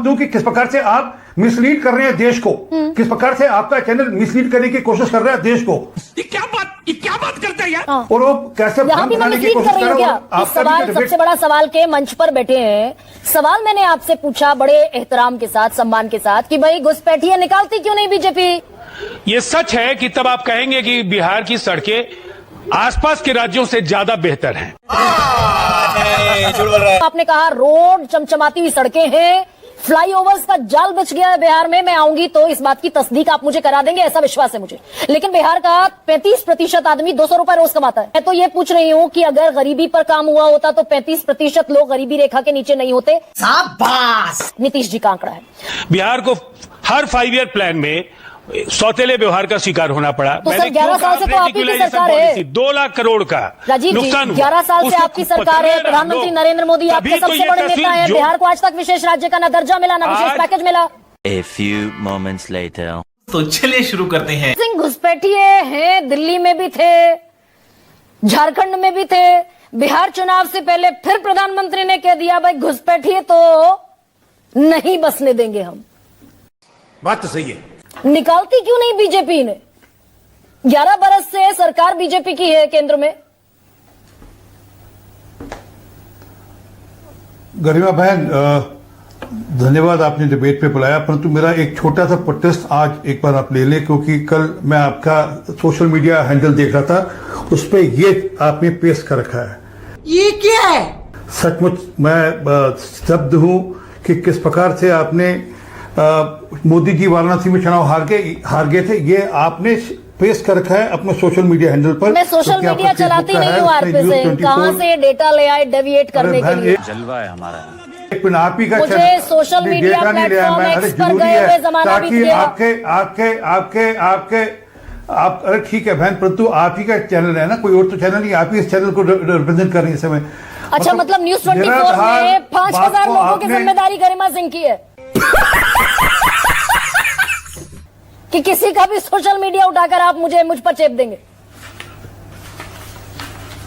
दूं कि किस प्रकार से आप मिसलीड कर रहे हैं देश को, किस प्रकार से आपका चैनल मिसलीड करने की कोशिश कर रहा है देश को। ये क्या बात करते हैं यार? और वो कैसे यहाँ भी मैं मिसलीड कर रही हूँ क्या? इस सवाल, सबसे बड़ा सवाल के मंच पर बैठे हैं, सवाल मैंने आपसे पूछा बड़े एहतराम के साथ, सम्मान के साथ, कि भाई घुसपैठिए निकालती क्यों नहीं बीजेपी? ये सच है कि तब आप कहेंगे कि बिहार की सड़कें आसपास के राज्यों से ज्यादा बेहतर हैं। आपने कहा रोड चमचमाती हुई सड़कें हैं, फ्लाईओवर्स का जाल बिछ गया है बिहार में। मैं आऊंगी तो इस बात की तस्दीक आप मुझे करा देंगे, ऐसा विश्वास है मुझे। लेकिन बिहार का 35% आदमी 200 रुपए रोज कमाता है। मैं तो ये पूछ रही हूँ कि अगर गरीबी पर काम हुआ होता तो 35% लोग गरीबी रेखा के नीचे नहीं होते। शाबाश! नीतीश जी का आंकड़ा है। बिहार को हर 5 ईयर प्लान में सौतेले व्यवहार का शिकार होना पड़ा। तो सर 11 साल से तो आप ही की सरकार है। 2 लाख करोड़ का राजीव जी, 11 साल से आपकी सरकार है, प्रधानमंत्री नरेंद्र मोदी आपके सबसे बड़े नेता हैं। बिहार को आज तक विशेष राज्य का न दर्जा मिला, न विशेष पैकेज मिला। A few moments later. तो चलिए शुरू करते हैं। सिंह घुसपैठिए हैं, दिल्ली में भी थे, झारखंड में भी थे। बिहार चुनाव से पहले फिर प्रधानमंत्री ने कह दिया भाई घुसपैठिए तो नहीं बसने देंगे हम। बात तो सही है। निकालती क्यों नहीं बीजेपी ने? 11 बरस से सरकार बीजेपी की है केंद्र में। गरिमा बहन, धन्यवाद आपने डिबेट पे बुलाया, परंतु मेरा एक छोटा सा प्रोटेस्ट आज एक बार आप ले लें, क्योंकि कल मैं आपका सोशल मीडिया हैंडल देख रहा था, उस पर ये आपने पेश कर रखा है। ये क्या है? सचमुच मैं स्तब्ध हूं कि किस प्रकार से आपने मोदी जी वाराणसी में चुनाव हार गए थे, ये आपने पेश कर रखा है अपने सोशल मीडिया हैंडल पर। मैं सोशल मीडिया चलाती नहीं हूँ आरपी सिंह, कहां से डेटा ले आए डेविएट करने के लिए? जलवा है हमारा। आप ही का मुझे सोशल मीडिया प्लेटफॉर्म एक्स पर गए हुए जमाना बीत गया। आप अरे ठीक है बहन, परंतु आप ही का चैनल है ना, कोई और तो चैनल नहीं, आप ही इस चैनल को रिप्रेजेंट कर रही है इस समय। अच्छा, मतलब न्यूज 24 में 5000 लोगों की जिम्मेदारी गरिमा सिंह की है कि किसी का भी सोशल मीडिया उठाकर आप मुझ पर चेप देंगे?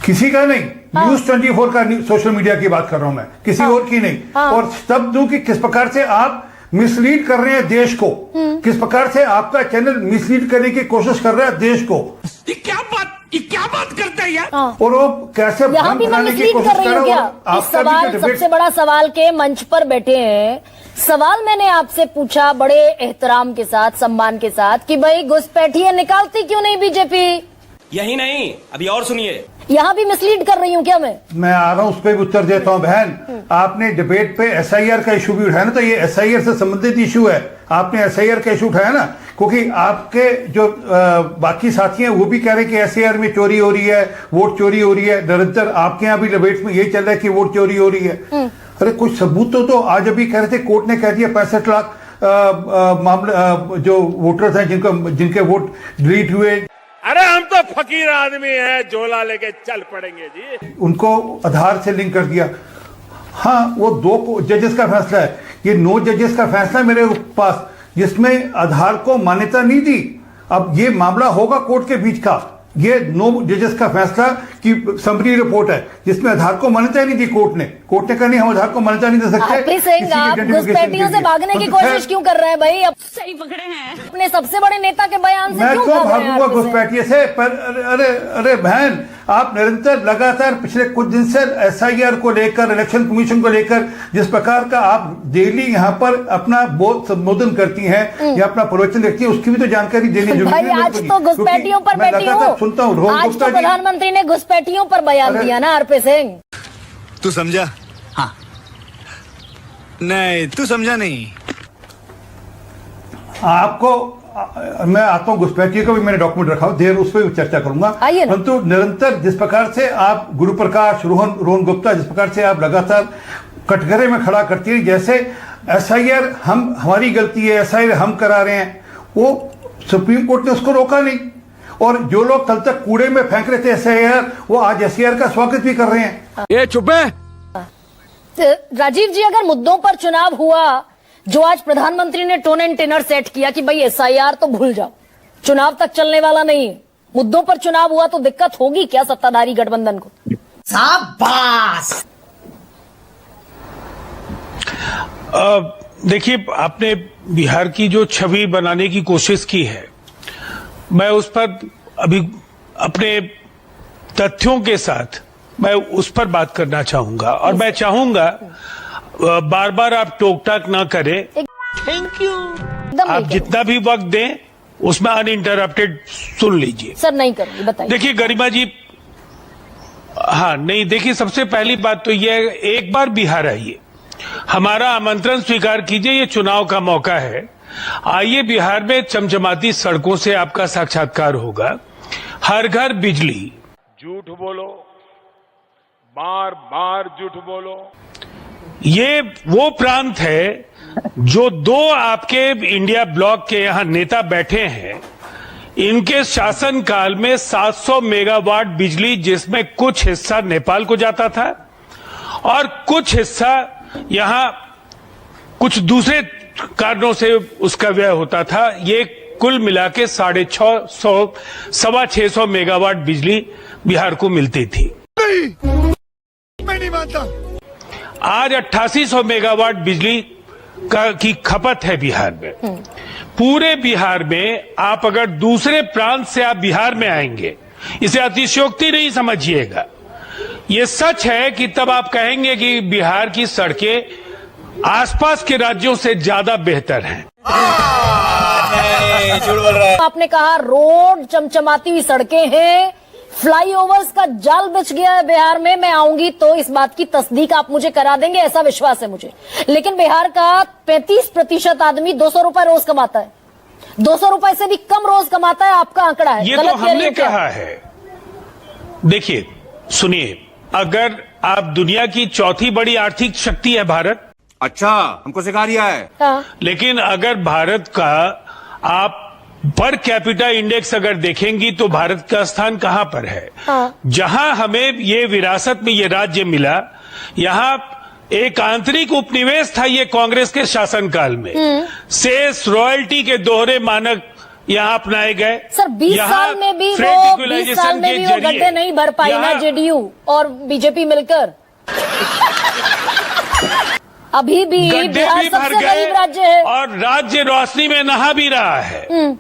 किसी का नहीं, न्यूज 24 का सोशल मीडिया की बात कर रहा हूं मैं, किसी और की नहीं। और तब दूं कि किस प्रकार से आप मिसलीड कर रहे हैं देश को, किस प्रकार से आपका चैनल मिसलीड करने की कोशिश कर रहा है देश को। ये क्या बात करते हैं यार? और वो कैसे यहाँ भी मैं मिसलीड कर रही हूँ क्या? इस सवाल, सबसे बड़ा सवाल के मंच पर बैठे हैं, सवाल मैंने आपसे पूछा बड़े एहतराम के साथ, सम्मान के साथ, कि भाई घुसपैठिए निकालती क्यों नहीं बीजेपी? यही नहीं, अभी और सुनिए। यहाँ भी मिसलीड कर रही हूँ क्या मैं आ रहा हूँ, उस पर भी उत्तर देता हूँ बहन। आपने डिबेट पे एसआईआर का इशू भी उठाया ना, तो ये एसआईआर से संबंधित इशू है। आपने एसआईआर का इशू उठाया ना, क्योंकि आपके जो बाकी साथी हैं वो भी कह रहे हैं कि एसआईआर में चोरी हो रही है, वोट चोरी हो रही है। निरंतर आपके यहाँ भी डिबेट में यही चल रहा है कि वोट चोरी हो रही है। अरे कुछ सबूत तो आज अभी कह रहे थे, कोर्ट ने कह दिया 65 लाख मामले जो वोटर्स हैं जिनके वोट डिलीट हुए। अरे हम तो फकीर आदमी हैं, झोला लेके चल पड़ेंगे जी। उनको आधार से लिंक कर दिया। हाँ, वो 2 जजेस का फैसला है, ये 9 जजेस का फैसला मेरे पास, जिसमें आधार को मान्यता नहीं दी। अब ये मामला होगा कोर्ट के बीच का, ये 9 जजेस का फैसला की समरी रिपोर्ट है, जिसमें आधार को मान्यता नहीं दी कोर्ट ने कहा नहीं, हम आधार को मान्यता नहीं दे सकते। आप घुसपैठियों से भागने की कोशिश क्यों कर रहे हैं भाई? अब सही पकड़े हैं अपने सबसे बड़े नेता के बयान से मैं क्यों तो भागूंगा घुसपैठिए से? पर अरे बहन, आप निरंतर लगातार पिछले कुछ दिन से एसआईआर को लेकर, इलेक्शन कमीशन को लेकर जिस प्रकार का आप डेली यहाँ पर अपना बोध संबोधन करती हैं या अपना प्रवचन देखती है, उसकी भी तो जानकारी देनी जरूरी है। भाई आज तो घुसपैठियों पर बैठी हूँ, सुनता हूँ। आज तो प्रधानमंत्री ने घुसपैठियों पर बयान दिया ना आरपी सिंह। तू समझा? हाँ। नहीं, तू समझा नहीं। आपको मैं आता हूँ, घुसपैठिए का भी मैंने डॉक्यूमेंट रखा, देर उस पर भी चर्चा करूंगा। परंतु निरंतर जिस प्रकार से आप गुरु प्रकाश, रोहन गुप्ता, जिस प्रकार से आप लगातार कटघरे में खड़ा करती है, जैसे एसआईआर हमारी गलती है, एसआईआर हम करा रहे हैं, वो सुप्रीम कोर्ट ने उसको रोका नहीं। और जो लोग कल तक कूड़े में फेंक रहे थे एसआईआर, वो आज एसआईआर का स्वागत भी कर रहे हैं। ये चुप है। राजीव जी, अगर मुद्दों पर चुनाव हुआ, जो आज प्रधानमंत्री ने टोन एंड टेनर सेट किया कि भाई एसआईआर तो भूल जाओ, चुनाव तक चलने वाला नहीं, मुद्दों पर चुनाव हुआ, तो दिक्कत होगी क्या सत्ताधारी गठबंधन को? शाबाश। देखिए, आपने बिहार की जो छवि बनाने की कोशिश की है, मैं उस पर अभी अपने तथ्यों के साथ मैं उस पर बात करना चाहूंगा, और मैं चाहूंगा बार बार आप टोक टाक ना करें। Thank you. एकदम आप नहीं जितना भी वक्त दें उसमें अनइंटरप्टेड सुन लीजिए। सर, नहीं करूंगी, बताइए। देखिए गरिमा जी, हाँ नहीं, देखिए सबसे पहली बात तो यह है, एक बार बिहार आइए, हमारा आमंत्रण स्वीकार कीजिए, ये चुनाव का मौका है। आइए बिहार में चमचमाती सड़कों से आपका साक्षात्कार होगा, हर घर बिजली। झूठ बोलो, बार बार झूठ बोलो। ये वो प्रांत है जो दो आपके इंडिया ब्लॉक के यहां नेता बैठे हैं, इनके शासनकाल में 700 मेगावाट बिजली, जिसमें कुछ हिस्सा नेपाल को जाता था और कुछ हिस्सा यहां कुछ दूसरे कारणों से उसका व्यय होता था, ये कुल मिला के 650 मेगावाट बिजली बिहार को मिलती थी। मैं नहीं मानता। आज 8800 मेगावाट बिजली की खपत है बिहार में। पूरे बिहार में आप अगर दूसरे प्रांत से आप बिहार में आएंगे, इसे अतिशयोक्ति नहीं समझिएगा, ये सच है कि तब आप कहेंगे कि बिहार की सड़कें आसपास के राज्यों से ज्यादा बेहतर हैं। आपने कहा रोड चमचमाती हुई सड़कें हैं, फ्लाईओवर्स का जाल बिछ गया है बिहार में। मैं आऊंगी तो इस बात की तस्दीक आप मुझे करा देंगे, ऐसा विश्वास है मुझे। लेकिन बिहार का 35% आदमी 200 रुपए रोज कमाता है, 200 रुपए से भी कम रोज कमाता है। आपका आंकड़ा है, ये तो गलत कह रही हमने हूं क्या? कहा है। देखिए सुनिए, अगर आप दुनिया की चौथी बड़ी आर्थिक शक्ति है भारत, अच्छा, हमको सिखा रिया है। हाँ। लेकिन अगर भारत का आप पर कैपिटा इंडेक्स अगर देखेंगी तो भारत का स्थान कहां पर है? हाँ। जहां हमें ये विरासत में ये राज्य मिला, यहां एक आंतरिक उपनिवेश था ये कांग्रेस के शासनकाल में। सेस रॉयल्टी के दोहरे मानक यहां अपनाए गए। सर 20 साल में भी वो गड्ढे नहीं भर पाई ना जेडीयू और बीजेपी मिलकर। अभी भी गड्ढे बिहार भी भर सबसे गए गरीब राज्य है और राज्य रोशनी में नहा भी रहा है।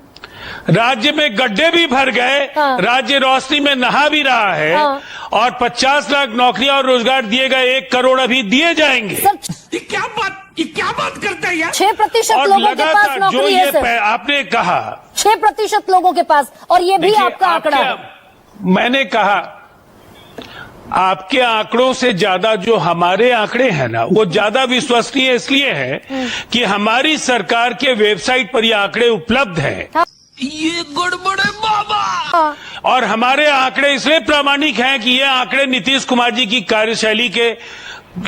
राज्य में गड्ढे भी भर गए, हाँ। राज्य रोशनी में नहा भी रहा है, हाँ। और 50 लाख नौकरियां और रोजगार दिए गए, 1 करोड़ अभी दिए जाएंगे। सर। ये क्या बात करता है यार? 6% और लोगों के पास लगातार जो नौकरी ये है सर, आपने कहा 6% लोगों के पास, और ये भी देखिए, आपका आंकड़ा है। मैंने कहा आपके आंकड़ों से ज्यादा जो हमारे आंकड़े हैं ना, वो ज्यादा विश्वसनीय इसलिए है कि हमारी सरकार के वेबसाइट पर ये आंकड़े उपलब्ध हैं। ये गड़बड़ है बाबा। और हमारे आंकड़े इसलिए प्रामाणिक हैं कि ये आंकड़े नीतीश कुमार जी की कार्यशैली के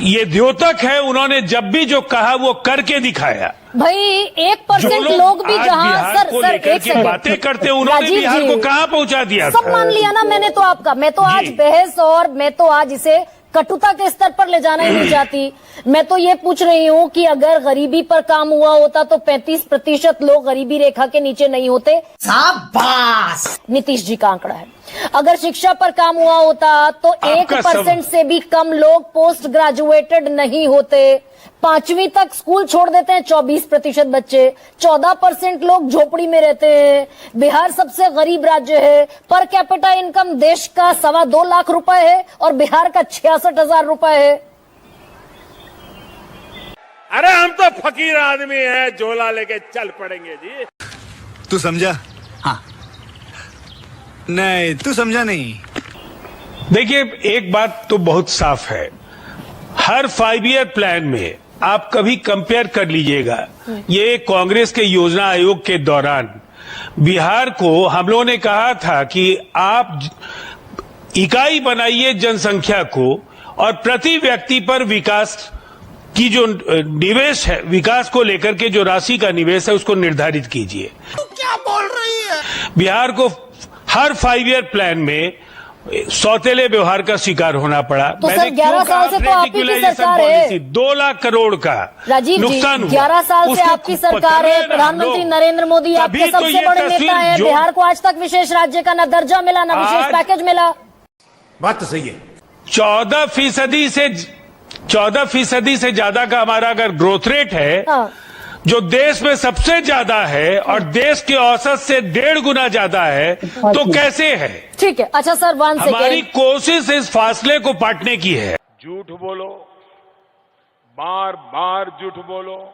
ये द्योतक है। उन्होंने जब भी जो कहा वो करके दिखाया। भाई 1% लोग भी आज जहां बिहार सर को सर लेकर एक के सेकंड बातें करते हैं, उन्होंने राजीव बिहार जी, को कहां पहुंचा दिया सब था? मान लिया ना मैंने तो आपका। मैं तो आज जी। बहस और मैं तो आज इसे कटुता के स्तर पर ले जाना ही नहीं चाहती। मैं तो ये पूछ रही हूं कि अगर गरीबी पर काम हुआ होता तो 35% लोग गरीबी रेखा के नीचे नहीं होते। शाबाश। नीतीश जी का आंकड़ा है। अगर शिक्षा पर काम हुआ होता तो आपका 1% से भी कम लोग पोस्ट ग्रेजुएटेड नहीं होते। 5वीं तक स्कूल छोड़ देते हैं 24% बच्चे। 14% लोग झोपड़ी में रहते हैं। बिहार सबसे गरीब राज्य है। पर कैपिटा इनकम देश का 2.25 लाख रुपए है और बिहार का 66,000 रुपए है। अरे हम तो फकीर आदमी हैं, झोला लेके चल पड़ेंगे जी। तू समझा? हाँ। नहीं, तू समझा नहीं। देखिए एक बात तो बहुत साफ है, हर 5 ईयर प्लान में आप कभी कंपेयर कर लीजिएगा। ये कांग्रेस के योजना आयोग के दौरान बिहार को हम लोगों ने कहा था कि आप इकाई बनाइए जनसंख्या को और प्रति व्यक्ति पर विकास की जो निवेश है, विकास को लेकर के जो राशि का निवेश है उसको निर्धारित कीजिए। क्या बोल रही है? बिहार को हर 5 ईयर प्लान में सौतेले व्यवहार का शिकार होना पड़ा। तो सर 11 साल से तो आपकी सरकार है। 2 लाख करोड़ का राजीव जी, नुकसान हुआ। 11 साल से उसको आपकी सरकार है। प्रधानमंत्री नरेंद्र मोदी आपके तभी तो सबसे ये बड़े तस्वीर नेता है। जो- बिहार को आज तक विशेष राज्य का न दर्जा मिला, न विशेष आज- पैकेज मिला। बात तो सही है। 14% से 14% से ज्यादा का हमारा अगर ग्रोथ रेट है, हाँ। जो देश में सबसे ज्यादा है और देश के औसत से 1.5 गुना ज्यादा है, तो कैसे है? ठीक है, अच्छा सर, वन हमारी सेकेंड। कोशिश इस फासले को पाटने की है। झूठ बोलो, बार बार झूठ बोलो,